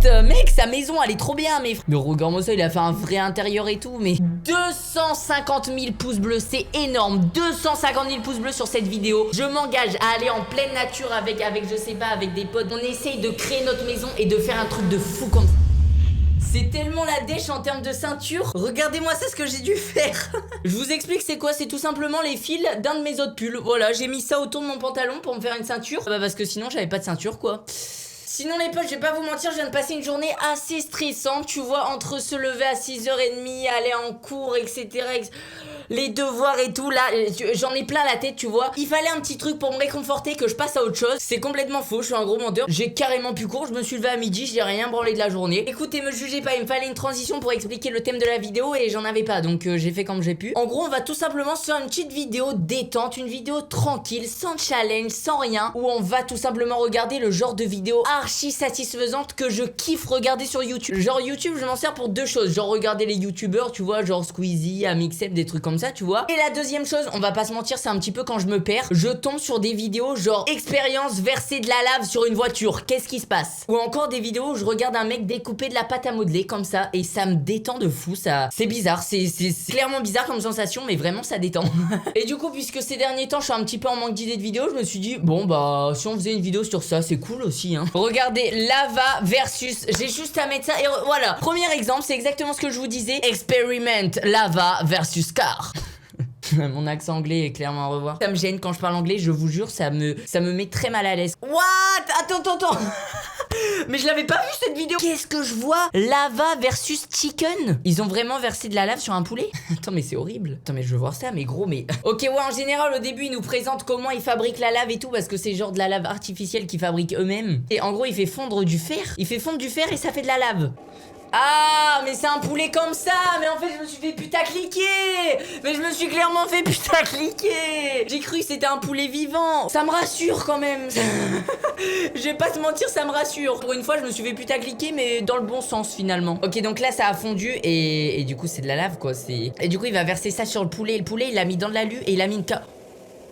Mec, sa maison, elle est trop bien, mais regarde-moi ça, il a fait un vrai intérieur et tout. Mais 250 000 pouces bleus, c'est énorme. 250 000 pouces bleus sur cette vidéo. Je m'engage à aller en pleine nature avec je sais pas, avec des potes. On essaye de créer notre maison et de faire un truc de fou comme ça. C'est tellement la dèche en termes de ceinture. Regardez-moi ça, ce que j'ai dû faire. Je vous explique c'est quoi, c'est tout simplement les fils d'un de mes autres pulls. Voilà, j'ai mis ça autour de mon pantalon pour me faire une ceinture. Bah parce que sinon j'avais pas de ceinture quoi. Sinon les potes, je vais pas vous mentir, je viens de passer une journée assez stressante, tu vois, entre se lever à 6h30, aller en cours, etc. Les devoirs et tout, là, j'en ai plein la tête, tu vois. Il fallait un petit truc pour me réconforter, que je passe à autre chose. C'est complètement faux, je suis un gros menteur. J'ai carrément pu court, je me suis levé à midi, j'ai rien branlé de la journée. Écoutez, me jugez pas, il me fallait une transition pour expliquer le thème de la vidéo et j'en avais pas, donc j'ai fait comme j'ai pu. En gros, on va tout simplement se faire une petite vidéo détente, une vidéo tranquille, sans challenge, sans rien, où on va tout simplement regarder le genre de vidéo archi satisfaisante que je kiffe regarder sur YouTube. Genre YouTube, je m'en sers pour deux choses, genre regarder les youtubeurs, tu vois, genre Squeezie, Amixep, des trucs comme ça, tu vois. Et la deuxième chose, on va pas se mentir, c'est un petit peu quand je me perds, je tombe sur des vidéos genre expérience verser de la lave sur une voiture, qu'est-ce qui se passe? Ou encore des vidéos où je regarde un mec découper de la pâte à modeler comme ça et ça me détend de fou, ça. C'est bizarre, c'est clairement bizarre comme sensation, mais vraiment ça détend. Et du coup, puisque ces derniers temps je suis un petit peu en manque d'idées de vidéos, je me suis dit bon bah si on faisait une vidéo sur ça, c'est cool aussi hein. Regardez, lava versus, j'ai juste à mettre ça et voilà. Premier exemple, c'est exactement ce que je vous disais. Experiment lava versus car. Mon accent anglais est clairement à revoir. Ça me gêne quand je parle anglais, je vous jure, ça me met très mal à l'aise. What? Attends. Mais je l'avais pas vu cette vidéo. Qu'est-ce que je vois? Lava versus chicken. Ils ont vraiment versé de la lave sur un poulet? Attends, mais c'est horrible. Attends, mais je veux voir ça, mais gros, mais... Ok, ouais, en général, au début, ils nous présentent comment ils fabriquent la lave et tout, parce que c'est genre de la lave artificielle qu'ils fabriquent eux-mêmes. Et en gros, il fait fondre du fer. Il fait fondre du fer et ça fait de la lave. Ah, mais c'est un poulet comme ça. Mais en fait je me suis fait putacliquer. Mais je me suis clairement fait putacliquer. J'ai cru que c'était un poulet vivant. Ça me rassure quand même. Je vais pas te mentir, ça me rassure. Pour une fois je me suis fait putacliquer, mais dans le bon sens finalement. Ok, donc là ça a fondu et du coup c'est de la lave quoi. Et du coup il va verser ça sur le poulet. Le poulet il l'a mis dans de l'alu et il a mis une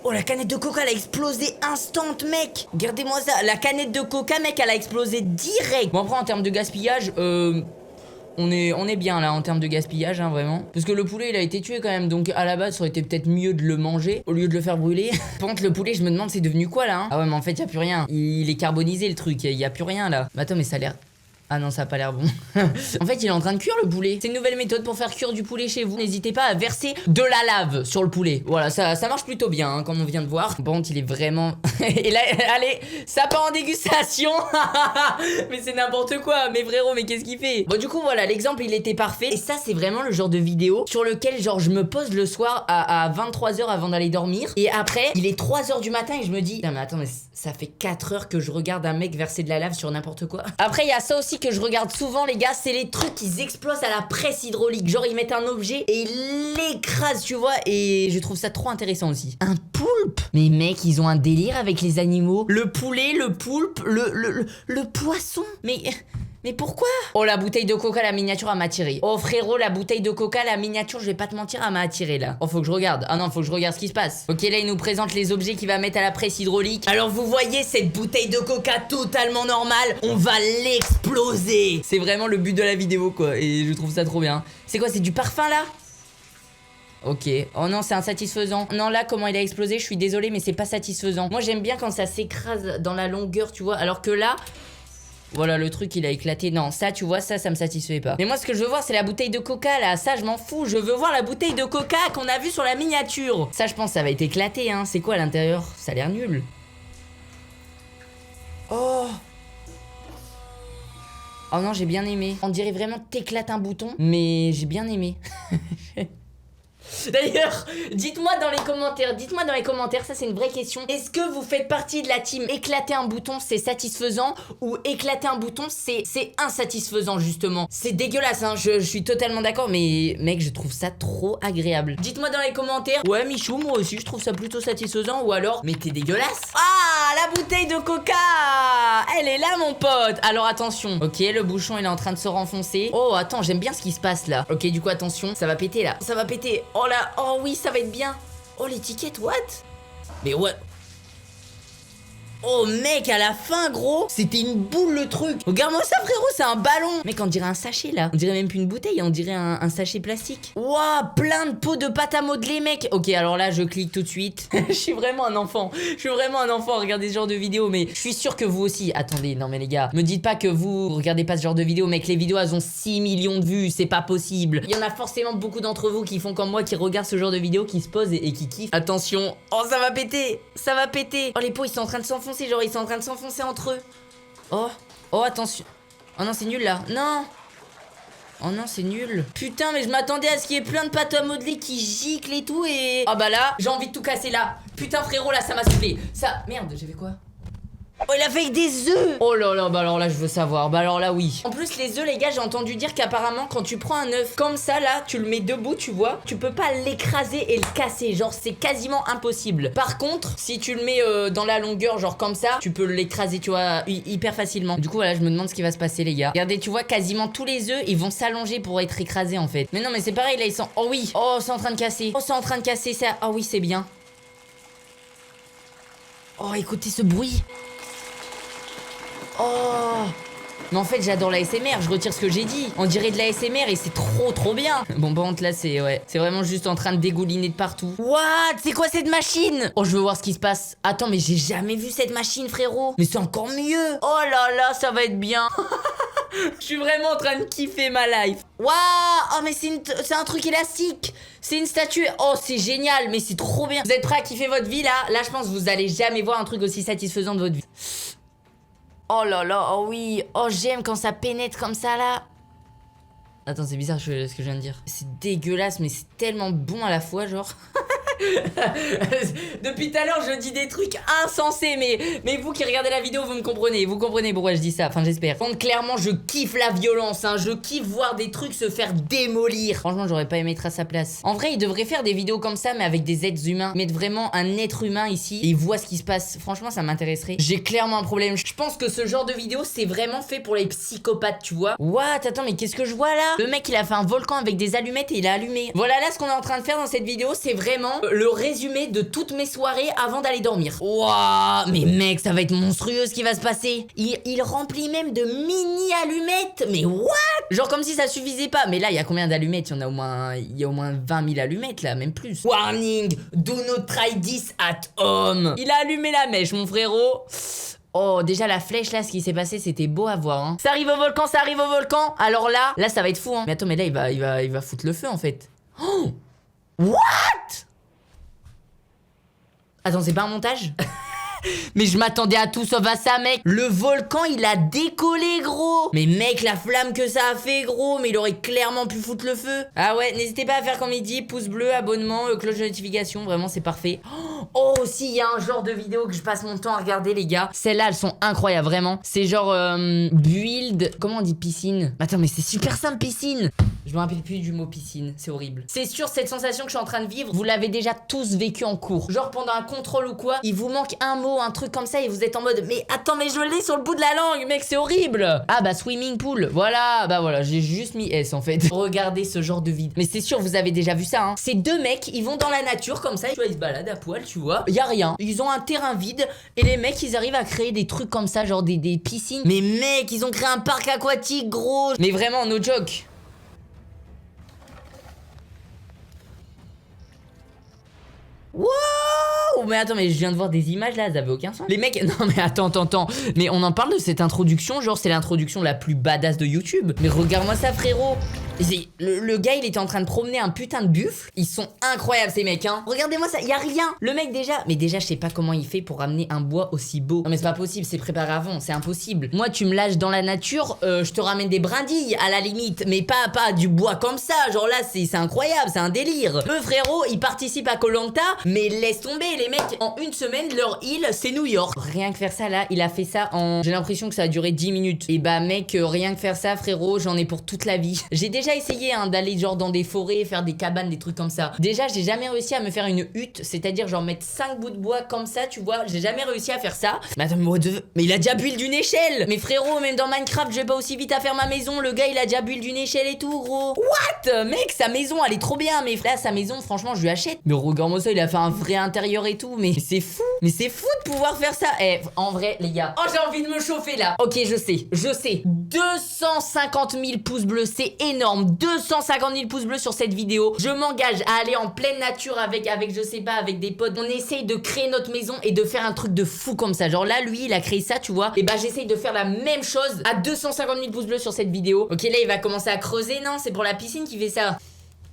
Oh, la canette de coca, elle a explosé instant, mec. Regardez-moi ça. La canette de coca, mec, elle a explosé direct. Bon, après, en termes de gaspillage, on est bien là en termes de gaspillage, hein, vraiment. Parce que le poulet, il a été tué quand même. Donc, à la base, ça aurait été peut-être mieux de le manger au lieu de le faire brûler. Par contre, le poulet, je me demande, c'est devenu quoi là hein. Ah ouais, mais en fait, y a plus rien. Il est carbonisé le truc. Y a plus rien là. Mais attends, mais ça a l'air. Ah non, ça a pas l'air bon. En fait, il est en train de cuire le poulet. C'est une nouvelle méthode pour faire cuire du poulet chez vous. N'hésitez pas à verser de la lave sur le poulet. Voilà, ça marche plutôt bien, hein, comme on vient de voir. Bon, il est vraiment... Et là, allez, ça part en dégustation. Mais c'est n'importe quoi. Mais frérot, mais qu'est-ce qu'il fait? Bon, du coup, voilà, l'exemple, il était parfait. Et ça, c'est vraiment le genre de vidéo sur lequel, genre, je me pose le soir à 23h avant d'aller dormir. Et après, il est 3h du matin et je me dis... Non, mais attends, mais ça fait 4 heures que je regarde un mec verser de la lave sur n'importe quoi. Après, il y a ça aussi que je regarde souvent les gars, c'est les trucs qui explosent à la presse hydraulique. Genre ils mettent un objet et ils l'écrasent, tu vois. Et je trouve ça trop intéressant aussi. Un poulpe? Mais mec, ils ont un délire avec les animaux. Le poulet, le poulpe, le poisson. Mais pourquoi? Oh, la bouteille de coca, la miniature, elle m'a attiré. Oh frérot, la bouteille de coca, la miniature, je vais pas te mentir, elle m'a attiré là. Oh, faut que je regarde. Ah non, faut que je regarde ce qui se passe. Ok, là, il nous présente les objets qu'il va mettre à la presse hydraulique. Alors, vous voyez cette bouteille de coca totalement normale? On va l'exploser. C'est vraiment le but de la vidéo, quoi. Et je trouve ça trop bien. C'est quoi? C'est du parfum là? Ok. Oh non, c'est insatisfaisant. Non, là, comment il a explosé, je suis désolée, mais c'est pas satisfaisant. Moi, j'aime bien quand ça s'écrase dans la longueur, tu vois. Alors que là... Voilà, le truc, il a éclaté. Non, ça, tu vois, ça me satisfait pas. Mais moi, ce que je veux voir, c'est la bouteille de coca, là. Ça, je m'en fous. Je veux voir la bouteille de coca qu'on a vue sur la miniature. Ça, je pense, ça va être éclaté, hein. C'est quoi à l'intérieur? Ça a l'air nul. Oh. Oh non, j'ai bien aimé. On dirait vraiment t'éclates un bouton, mais j'ai bien aimé. D'ailleurs, dites-moi dans les commentaires, ça c'est une vraie question. Est-ce que vous faites partie de la team éclater un bouton c'est satisfaisant ou éclater un bouton c'est insatisfaisant justement? C'est dégueulasse hein, je suis totalement d'accord mais mec je trouve ça trop agréable. Dites-moi dans les commentaires, ouais Michou moi aussi je trouve ça plutôt satisfaisant ou alors mais t'es dégueulasse. Ah la bouteille de coca, elle est là mon pote. Alors attention, ok le bouchon il est en train de se renfoncer. Oh attends j'aime bien ce qui se passe là. Ok du coup attention, ça va péter là, ça va péter. Oh là, oh oui, ça va être bien. Oh l'étiquette, what? Mais what? Oh mec, à la fin gros, c'était une boule le truc. Regarde-moi ça frérot, c'est un ballon. Mec, on dirait un sachet là. On dirait même plus une bouteille, on dirait un sachet plastique. Waouh, plein de pots de pâte à modeler mec. Ok, alors là je clique tout de suite. Je suis vraiment un enfant. Je suis vraiment un enfant à regarder ce genre de vidéos. Mais je suis sûr que vous aussi. Attendez, non mais les gars, me dites pas que vous regardez pas ce genre de vidéos. Mec, les vidéos elles ont 6 millions de vues, c'est pas possible. Il y en a forcément beaucoup d'entre vous qui font comme moi, qui regardent ce genre de vidéos, qui se posent et qui kiffent. Attention, oh ça va péter. Ça va péter. Oh les pots ils sont en train de s'enfoncer. Genre ils sont en train de s'enfoncer entre eux. Oh, oh attention. Oh non c'est nul là. Non. Oh non c'est nul. Putain mais je m'attendais à ce qu'il y ait plein de pâte à modeler qui giclent et tout et... Ah bah là j'ai envie de tout casser là. Putain frérot là ça m'a soufflé. Ça... Merde j'ai fait quoi? Oh il a fait avec des œufs. Oh là là, bah alors là je veux savoir. Bah alors là oui. En plus les œufs les gars, j'ai entendu dire qu'apparemment quand tu prends un œuf comme ça là, tu le mets debout tu vois, tu peux pas l'écraser et le casser. Genre c'est quasiment impossible. Par contre si tu le mets dans la longueur genre comme ça, tu peux l'écraser tu vois hyper facilement. Du coup voilà je me demande ce qui va se passer les gars. Regardez tu vois quasiment tous les œufs ils vont s'allonger pour être écrasés en fait. Mais non mais c'est pareil là ils sont... Oh oui. Oh c'est en train de casser. Oh c'est en train de casser ça. Oh oui c'est bien. Oh écoutez ce bruit. Oh mais en fait j'adore la SMR, je retire ce que j'ai dit. On dirait de la SMR et c'est trop bien. Bon par contre là c'est ouais, c'est vraiment juste en train de dégouliner de partout. What? C'est quoi cette machine? Oh je veux voir ce qui se passe. Attends mais j'ai jamais vu cette machine frérot. Mais c'est encore mieux. Oh là là ça va être bien. Je suis vraiment en train de kiffer ma life. Waouh. Oh mais c'est un truc élastique. C'est une statue. Oh c'est génial. Mais c'est trop bien. Vous êtes prêts à kiffer votre vie là? Là je pense que vous allez jamais voir un truc aussi satisfaisant de votre vie. Oh là là, oh oui. Oh j'aime quand ça pénètre comme ça là. Attends c'est bizarre ce que je viens de dire. C'est dégueulasse mais c'est tellement bon à la fois genre. Depuis tout à l'heure je dis des trucs insensés mais vous qui regardez la vidéo vous me comprenez. Vous comprenez pourquoi je dis ça, enfin j'espère. Contre clairement je kiffe la violence hein. Je kiffe voir des trucs se faire démolir. Franchement j'aurais pas aimé être à sa place. En vrai il devrait faire des vidéos comme ça mais avec des êtres humains. Mettre vraiment un être humain ici et voir ce qui se passe. Franchement ça m'intéresserait. J'ai clairement un problème. Je pense que ce genre de vidéo c'est vraiment fait pour les psychopathes tu vois. What? Attends mais qu'est-ce que je vois là? Le mec il a fait un volcan avec des allumettes et il a allumé. Voilà là ce qu'on est en train de faire dans cette vidéo c'est vraiment le résumé de toutes mes soirées avant d'aller dormir. Waouh, mais mec, ça va être monstrueux ce qui va se passer. Il remplit même de mini allumettes. Mais what? Genre comme si ça suffisait pas. Mais là, il y a combien d'allumettes? Il y a au moins 20 000 allumettes là, même plus. Warning, do not try this at home. Il a allumé la mèche, mon frérot. Oh, déjà la flèche là, ce qui s'est passé, c'était beau à voir. Hein. Ça arrive au volcan, ça arrive au volcan. Alors là, ça va être fou. Hein. Mais attends, mais là, il va foutre le feu en fait. Oh, what? Attends, c'est pas un montage? Mais je m'attendais à tout sauf à ça, mec. Le volcan, il a décollé, gros. Mais mec, la flamme que ça a fait, gros. Mais il aurait clairement pu foutre le feu. Ah ouais, n'hésitez pas à faire comme il dit. Pouce bleu, abonnement, cloche de notification. Vraiment, c'est parfait. Oh, aussi, il y a un genre de vidéo que je passe mon temps à regarder, les gars. Celles-là, elles sont incroyables, vraiment. C'est genre build... Comment on dit piscine? Attends, mais c'est super simple, piscine. Je me rappelle plus du mot piscine, c'est horrible. C'est sûr, cette sensation que je suis en train de vivre, vous l'avez déjà tous vécu en cours. Genre pendant un contrôle ou quoi, il vous manque un mot, un truc comme ça et vous êtes en mode mais attends mais je l'ai sur le bout de la langue mec c'est horrible. Ah bah swimming pool, voilà, bah voilà j'ai juste mis S en fait. Regardez ce genre de vidéo. Mais c'est sûr vous avez déjà vu ça hein. Ces deux mecs ils vont dans la nature comme ça, tu vois ils se baladent à poil tu vois. Y a rien, ils ont un terrain vide et les mecs ils arrivent à créer des trucs comme ça genre des piscines. Mais mec ils ont créé un parc aquatique gros. Mais vraiment no joke. Wow! Mais attends, mais je viens de voir des images là, ça avait aucun sens. Les mecs, non mais attends. Mais on en parle de cette introduction, genre c'est l'introduction la plus badass de YouTube. Mais regarde-moi ça frérot. Le gars il était en train de promener un putain de buffle. Ils sont incroyables ces mecs hein. Regardez-moi ça, y a rien. Le mec déjà, mais déjà je sais pas comment il fait pour ramener un bois aussi beau. Non mais c'est pas possible, c'est préparé avant, c'est impossible. Moi tu me lâches dans la nature, je te ramène des brindilles à la limite. Mais pas du bois comme ça, genre là c'est incroyable, c'est un délire. Eux frérot, ils participent à Koh-Lanta. Mais laisse tomber les mecs, en une semaine leur île c'est New York. Rien que faire ça là, il a fait ça en... J'ai l'impression que ça a duré 10 minutes. Et bah mec, rien que faire ça frérot, j'en ai pour toute la vie. J'ai déjà déjà essayé hein, d'aller genre dans des forêts, faire des cabanes, des trucs comme ça. Déjà j'ai jamais réussi à me faire une hutte, c'est-à-dire genre mettre 5 bouts de bois comme ça, tu vois. J'ai jamais réussi à faire ça. Mais attends, mais il a déjà build d'une échelle. Mais frérot, même dans Minecraft je vais pas aussi vite à faire ma maison. Le gars il a déjà build d'une échelle et tout gros. What? Mec, sa maison elle est trop bien. Mais là sa maison franchement je lui achète. Mais regarde-moi ça, il a fait un vrai intérieur et tout. Mais c'est fou. Mais c'est fou de pouvoir faire ça. Eh, en vrai les gars. Oh, j'ai envie de me chauffer là. Ok, je sais 250 000 pouces bleus, c'est énorme. 250 000 pouces bleus sur cette vidéo. Je m'engage à aller en pleine nature avec je sais pas, avec des potes. On essaye de créer notre maison et de faire un truc de fou comme ça. Genre là, lui, il a créé ça, tu vois. Et bah, j'essaye de faire la même chose à 250 000 pouces bleus sur cette vidéo. Ok, là, il va commencer à creuser. Non, c'est pour la piscine qu'il fait ça.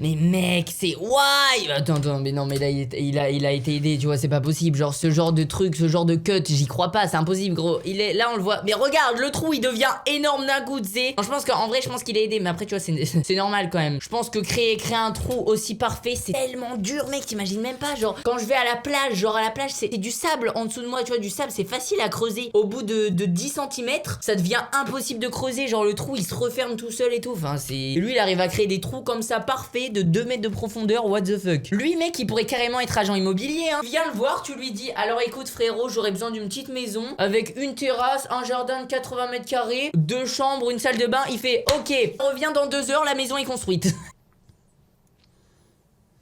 Mais mec, c'est why? Attends, mais non, mais là, il a été aidé, tu vois, c'est pas possible. Genre, ce genre de truc, ce genre de cut, j'y crois pas, c'est impossible, gros. Là, on le voit. Mais regarde, le trou, il devient énorme d'un coup, tu sais. Je pense qu'en vrai, je pense qu'il est aidé, mais après, tu vois, c'est normal quand même. Je pense que créer un trou aussi parfait, c'est tellement dur, mec, t'imagines même pas. Genre, quand je vais à la plage, genre, à la plage, c'est du sable en dessous de moi, tu vois, du sable, c'est facile à creuser. Au bout de 10 cm, ça devient impossible de creuser. Genre, le trou, il se referme tout seul et tout. Enfin, lui, il arrive à créer des trous comme ça, parfaits. De 2 mètres de profondeur, what the fuck. Lui mec il pourrait carrément être agent immobilier hein. Viens le voir, tu lui dis alors écoute frérot, j'aurais besoin d'une petite maison avec une terrasse, un jardin de 80 mètres carrés, 2 chambres, une salle de bain. Il fait ok, reviens dans 2 heures, la maison est construite.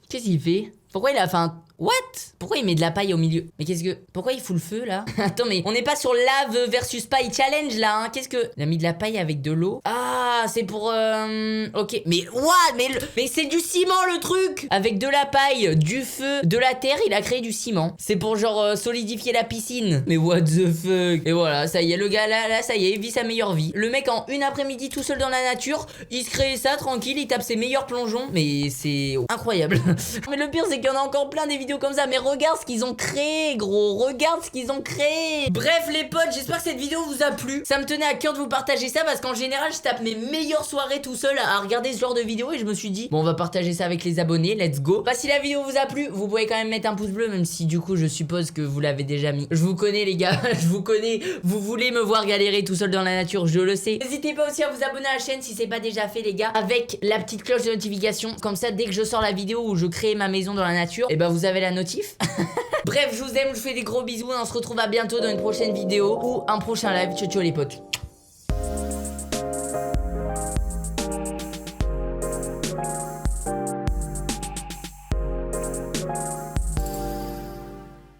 Qu'est-ce qu'il fait? Pourquoi il a fait un... What? Pourquoi il met de la paille au milieu? Mais qu'est-ce que... Pourquoi il fout le feu là? Attends mais on n'est pas sur lave versus paille challenge là hein. Qu'est-ce que... Il a mis de la paille avec de l'eau. Ah c'est pour... Ok mais what? Mais c'est du ciment le truc. Avec de la paille, du feu, de la terre, il a créé du ciment. C'est pour genre solidifier la piscine. Mais what the fuck? Et voilà, ça y est, le gars là ça y est, il vit sa meilleure vie. Le mec en une après-midi tout seul dans la nature, il se crée ça tranquille, il tape ses meilleurs plongeons. Mais c'est incroyable. Mais le pire c'est qu'il y en a encore plein des vidéos comme ça, mais regarde ce qu'ils ont créé gros, regarde ce qu'ils ont créé. Bref les potes, j'espère que cette vidéo vous a plu. Ça me tenait à cœur de vous partager ça parce qu'en général je tape mes meilleures soirées tout seul à regarder ce genre de vidéo et je me suis dit bon on va partager ça avec les abonnés, let's go. Bah si la vidéo vous a plu, vous pouvez quand même mettre un pouce bleu, même si du coup je suppose que vous l'avez déjà mis. Je vous connais les gars, je vous connais, vous voulez me voir galérer tout seul dans la nature, je le sais. N'hésitez pas aussi à vous abonner à la chaîne si c'est pas déjà fait les gars, avec la petite cloche de notification, comme ça dès que je sors la vidéo où je crée ma maison dans la nature, et bah vous avez la notif. Bref, je vous aime, je vous fais des gros bisous et on se retrouve à bientôt dans une prochaine vidéo ou un prochain live. Ciao ciao les potes.